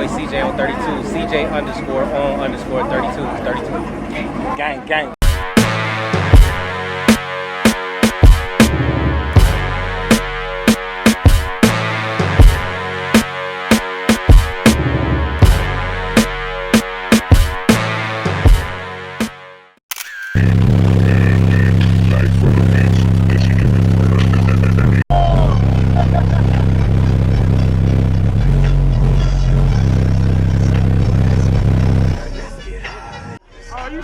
boy CJ on 32. CJ underscore on underscore 32. 32. Gang, gang.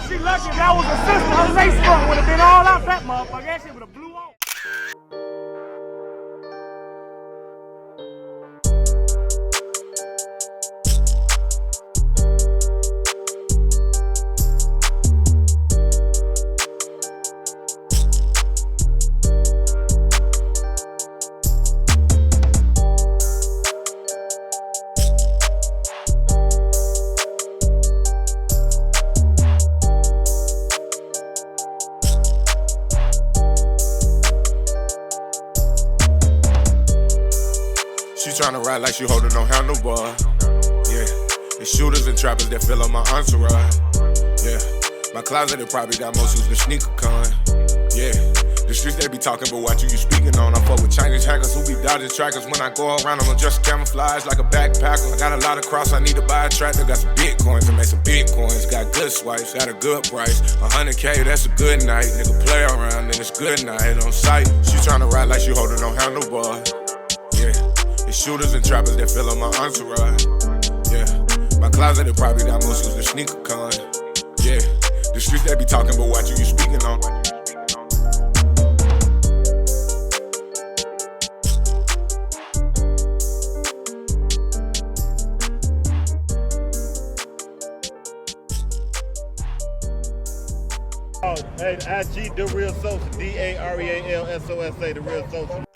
She lucky if that was a sister. Her lace front would have been all out that motherfucker. That shit would have blew off. She tryna ride like she holding no handlebar. Yeah, the shooters and trappers that fill up my entourage. Yeah, my closet it probably got most of the sneaker con. Yeah, the streets they be talking, but what you speaking on? I fuck with Chinese hackers who be dodging trackers. When I go around, I'm just camouflage like a backpacker. I got a lot of cross, I need to buy a tractor. Got some bitcoins to make some bitcoins. Got good swipes, got a good price. 100K, that's a good night. Nigga play around, then it's good night on sight. She tryna ride like she holding no handlebar. Yeah. The shooters and trappers that fill up my entourage. Yeah, my closet it probably got most of the sneaker con. Yeah, the streets they be talking, but what you speaking on? Hey, IG The Real Sosa, DAREALSOSA, The Real Sosa.